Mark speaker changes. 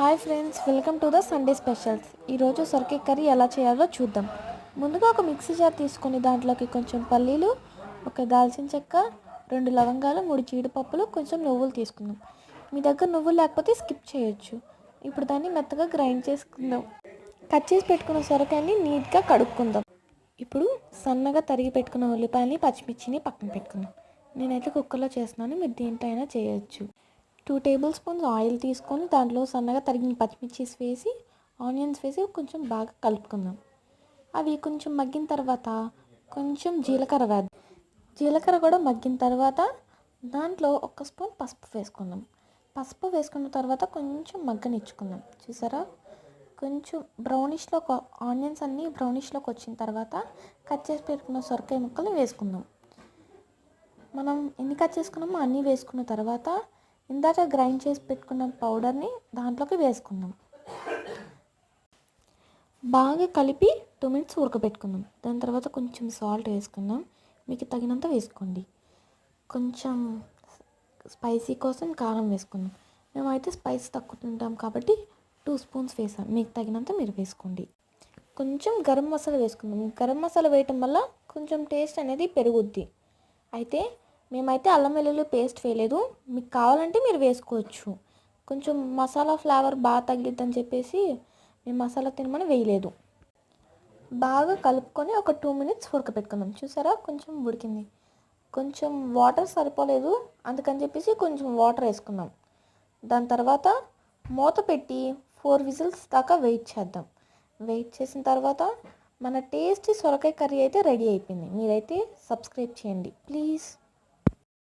Speaker 1: Hi friends, welcome to the Sunday specials. ఈరోజు సొరకాయ curry ఎలా చేయాలో చూద్దాం. ముందుగా ఒక మిక్సీ జార్ తీసుకొని దాంట్లోకి కొంచెం పల్లీలు, ఒక దాల్చిన చెక్క, 2 లవంగాలు, 3 జీడిపప్పులు, కొంచెం నువ్వులు తీసుకుందాం. మీ దగ్గర నువ్వులు లేకపోతే స్కిప్ చేయొచ్చు. ఇప్పుడు దాన్ని మెత్తగా గ్రైండ్ చేసుకుందాం. కట్ చేసి పెట్టుకున్న సొరకాయని నీట్గా కడుక్కుందాం. ఇప్పుడు సన్నగా తరిగి పెట్టుకున్న ఉల్లిపాయని, పచ్చిమిర్చిని పక్కన పెట్టుకుందాం. నేనైతే కుక్కర్లో చేస్తున్నాను, మీరు దీంట్లో అయినా చేయొచ్చు. 2 టేబుల్ స్పూన్స్ ఆయిల్ తీసుకొని దాంట్లో సన్నగా తరిగిన పచ్చిమిర్చీస్ వేసి, ఆనియన్స్ వేసి కొంచెం బాగా కలుపుకుందాం. అవి కొంచెం మగ్గిన తర్వాత కొంచెం జీలకర్ర వేద్దాం. జీలకర్ర కూడా మగ్గిన తర్వాత దాంట్లో 1 స్పూన్ పసుపు వేసుకుందాం. పసుపు వేసుకున్న తర్వాత కొంచెం మగ్గనిచ్చుకుందాం. చూసారా, కొంచెం బ్రౌనిష్లో ఆనియన్స్ అన్నీ బ్రౌనిష్లోకి వచ్చిన తర్వాత కట్ చేసి పెట్టుకున్న సొరకాయ ముక్కలు వేసుకుందాం. మనం ఎన్ని కట్ చేసుకున్నామో అన్నీ వేసుకున్న తర్వాత ఇందాక గ్రైండ్ చేసి పెట్టుకున్న పౌడర్ని దాంట్లోకి వేసుకుందాం. బాగా కలిపి 2 మినిట్స్ ఉడకబెట్టుకుందాం. దాని తర్వాత కొంచెం సాల్ట్ వేసుకుందాం. మీకు తగినంత వేసుకోండి. కొంచెం స్పైసీ కోసం కారం వేసుకుందాం. మేమైతే స్పైస్ తక్కువ తింటాం కాబట్టి 2 స్పూన్స్ వేసాం. మీకు తగినంత మీరు వేసుకోండి. కొంచెం గరం మసాలా వేసుకుందాం. గరం మసాలా వేయటం వల్ల కొంచెం టేస్ట్ అనేది పెరుగుద్ది. అయితే మేమైతే అల్లం వెల్లుల్లి పేస్ట్ వేయలేదు. మీకు కావాలంటే మీరు వేసుకోవచ్చు. కొంచెం మసాలా ఫ్లేవర్ బాగా తగిలిద్దని చెప్పేసి మేము మసాలా తినమని వేయలేదు. బాగా కలుపుకొని ఒక 2 మినిట్స్ ఉడకపెట్టుకుందాం. చూసారా, కొంచెం ఉడికింది. కొంచెం వాటర్ సరిపోలేదు, అందుకని చెప్పేసి కొంచెం వాటర్ వేసుకుందాం. దాని తర్వాత మూత పెట్టి 4 విజిల్స్ దాకా వెయిట్ చేద్దాం. వెయిట్ చేసిన తర్వాత మన టేస్టీ సొరకాయ కర్రీ అయితే రెడీ అయిపోయింది. మీరైతే సబ్స్క్రైబ్ చేయండి ప్లీజ్.